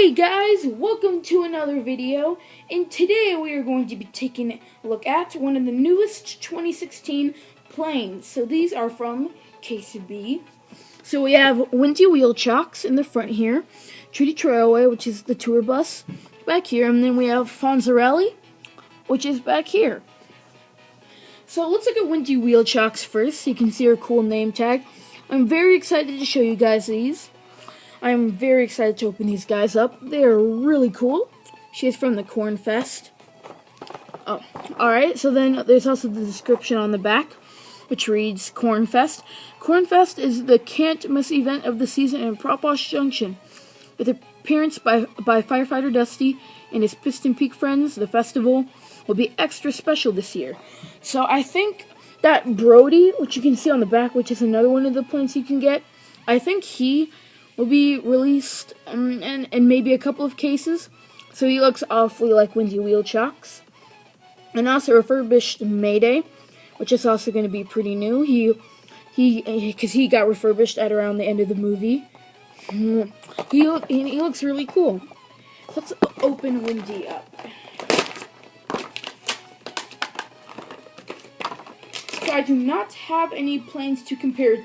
Hey guys, welcome to another video, and today we are going to be taking a look at one of the newest 2016 planes. So these are from KCB. So we have Windy Wheelchocks in the front here, Trudy Trailway, which is the tour bus, back here, and then we have Fonzarelli, which is back here. So let's look at Windy Wheelchocks first, so you can see her cool name tag. I'm very excited to show you guys these. I'm very excited to open these guys up. They are really cool. She's from the Corn Fest. Oh, alright, so then there's also the description on the back, which reads Corn Fest. Corn Fest is the can't-miss event of the season in Proposh Junction. With appearance by firefighter Dusty and his Piston Peak friends, the festival will be extra special this year. So I think that Brody, which you can see on the back, which is another one of the planes you can get, I think he will be released in maybe a couple of cases. So he looks awfully like Windy Wheelchocks. And also refurbished Mayday, which is also going to be pretty new. Because he got refurbished at around the end of the movie. He looks really cool. Let's open Windy up. So I do not have any planes to compare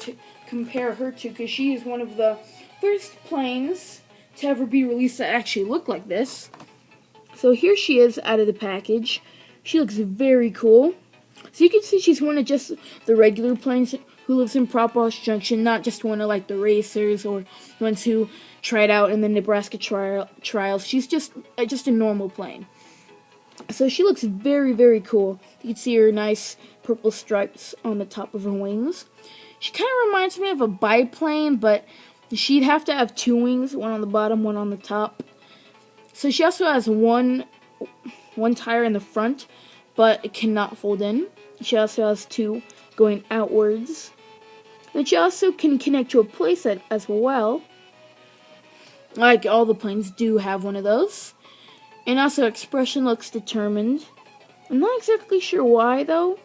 her to, because she is one of the first planes to ever be released that actually look like this. So here she is out of the package. She looks very cool. So you can see she's one of just the regular planes who lives in Proposh Junction, not just one of like the racers or ones who tried out in the Nebraska trials. She's just a normal plane. So she looks very, very cool. You can see her nice purple stripes on the top of her wings. She kind of reminds me of a biplane, but she'd have to have two wings, one on the bottom, one on the top. So she also has one tire in the front, but it cannot fold in. She also has two going outwards. Then she also can connect to a playset as well. Like all the planes do have one of those. And also expression looks determined. I'm not exactly sure why though,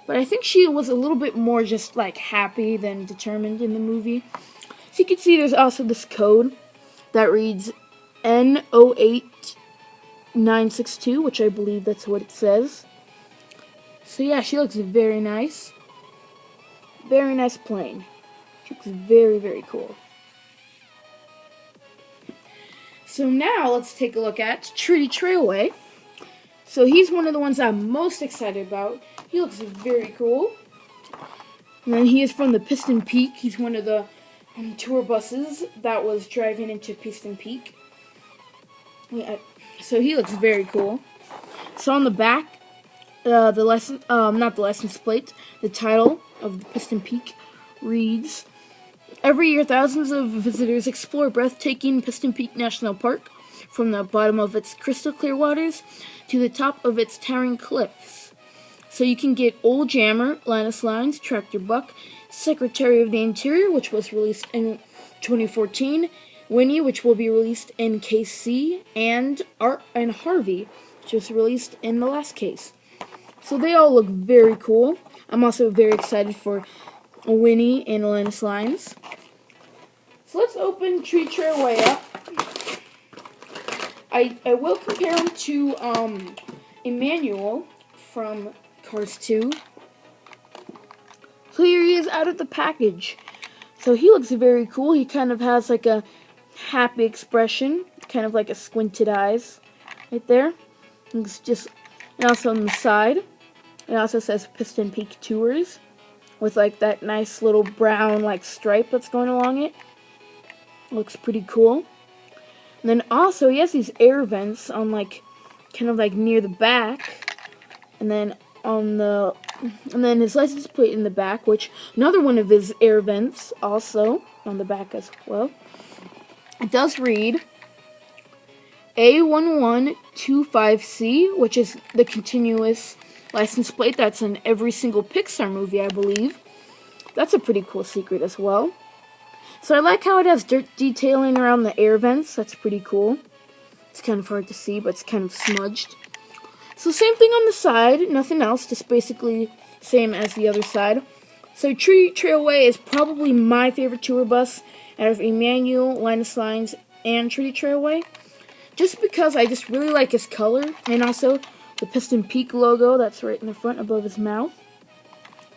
but I think she was a little bit more just like happy than determined in the movie. So you can see there's also this code that reads N08962, which I believe that's what it says. So yeah, she looks very nice. Very nice plane. She looks very, very cool. So now let's take a look at Trudy Trailway. So he's one of the ones I'm most excited about. He looks very cool. And then he is from the Piston Peak. He's one of the tour buses that was driving into Piston Peak. Yeah, so he looks very cool. So on the back, not the license plate, the title of the Piston Peak reads, "Every year, thousands of visitors explore breathtaking Piston Peak National Park, from the bottom of its crystal clear waters to the top of its towering cliffs." So you can get Old Jammer, Linus Lines, Tractor Buck, Secretary of the Interior, which was released in 2014, Winnie, which will be released in Case C, and Art and Harvey, which was released in the last case. So they all look very cool. I'm also very excited for Winnie and Linus Lines. So let's open Trudy Trailway up. I will compare him to Emmanuel from Cars 2. So here he is out of the package. So he looks very cool. He kind of has like a happy expression, kind of like a squinted eyes right there. It's just, and also on the side, it also says Piston Peak Tours with like that nice little brown like stripe that's going along it. Looks pretty cool. And then also he has these air vents on like kind of like near the back, and then his license plate in the back, which another one of his air vents also on the back as well. It does read A1125C, which is the continuous license plate that's in every single Pixar movie, I believe. That's a pretty cool secret as well. So I like how it has dirt detailing around the air vents. That's pretty cool. It's kind of hard to see, but it's kind of smudged. So same thing on the side, nothing else, just basically same as the other side. So Trudy Trailway is probably my favorite tour bus out of Emmanuel, Linus Lines, and Trudy Trailway. just because I just really like his color, and also the Piston Peak logo that's right in the front above his mouth.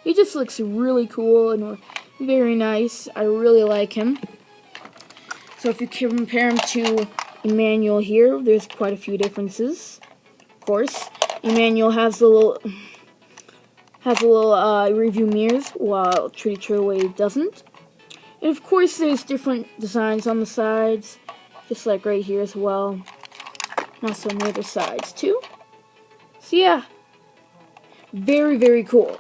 He just looks really cool and very nice. I really like him. So if you compare him to Emmanuel here, there's quite a few differences. Of course, Emmanuel has a little review mirrors, while Trudy Trailway doesn't. And of course, there's different designs on the sides, just like right here as well. And also on the other sides too. So yeah, very, very cool.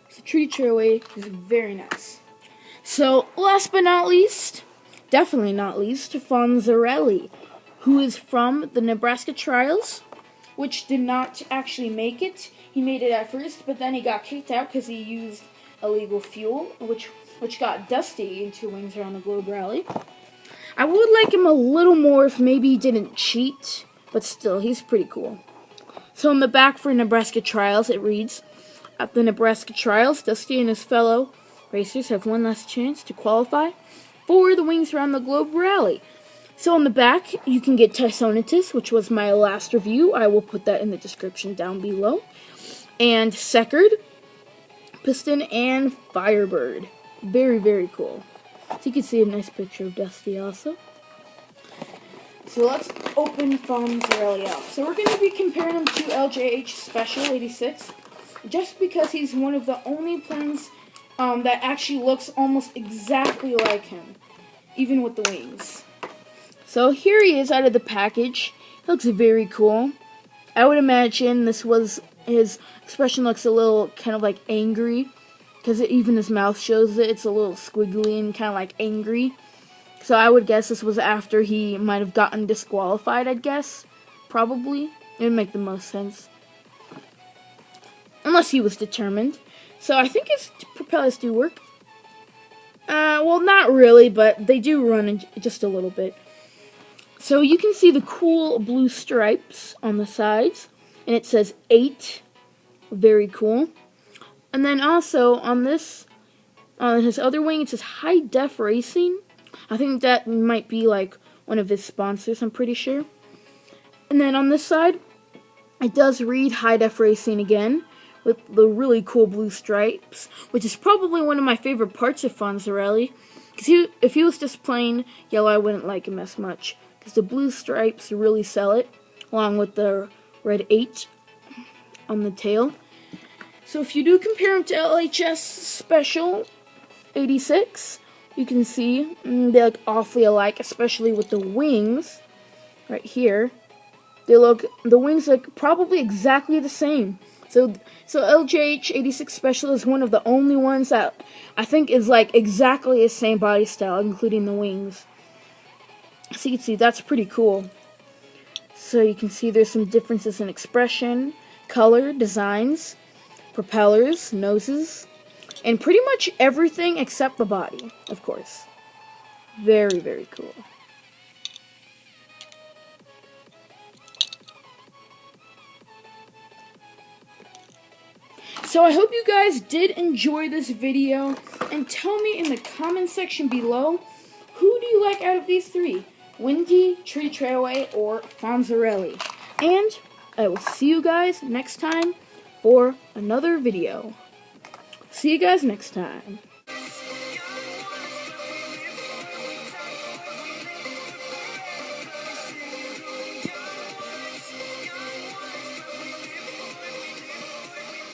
So Trudy Trailway is very nice. So last but not least, definitely not least, Fonzarelli, who is from the Nebraska Trials, which did not actually make it. He made it at first, but then he got kicked out because he used illegal fuel, which got Dusty into Wings Around the Globe Rally. I would like him a little more if maybe he didn't cheat, but still, he's pretty cool. So in the back for Nebraska Trials, it reads, at the Nebraska Trials, Dusty and his fellow racers have one last chance to qualify for the Wings Around the Globe Rally. So on the back, you can get Tysonitis, which was my last review. I will put that in the description down below. And Secard, Piston, and Firebird. Very, very cool. So you can see a nice picture of Dusty also. So let's open Fonzarelli up. So we're going to be comparing him to LJH Special 86, just because he's one of the only planes that actually looks almost exactly like him, even with the wings. So here he is out of the package. He looks very cool. I would imagine his expression looks a little kind of like angry, because even his mouth shows it. It's a little squiggly and kind of like angry. So I would guess this was after he might have gotten disqualified, I'd guess. Probably. It would make the most sense. Unless he was determined. So I think his propellers do work. Well, not really, but they do run just a little bit. So you can see the cool blue stripes on the sides. And it says 8. Very cool. And then also on this, on his other wing, it says High Def Racing. I think that might be like one of his sponsors, I'm pretty sure. And then on this side, it does read High Def Racing again, with the really cool blue stripes, which is probably one of my favorite parts of Fonzarelli. Because if he was just plain yellow, I wouldn't like him as much. Because the blue stripes really sell it, along with the red 8 on the tail. So if you do compare him to LHS Special 86, you can see they look awfully alike, especially with the wings right here. The wings look probably exactly the same. So LJH 86 Special is one of the only ones that I think is like exactly the same body style, including the wings. So you can see that's pretty cool. So you can see there's some differences in expression, color, designs, propellers, noses, and pretty much everything except the body, of course. Very, very cool. So I hope you guys did enjoy this video, and tell me in the comment section below, who do you like out of these three? Windy, Trudy Trailway, or Fonzarelli? And I will see you guys next time for another video. See you guys next time.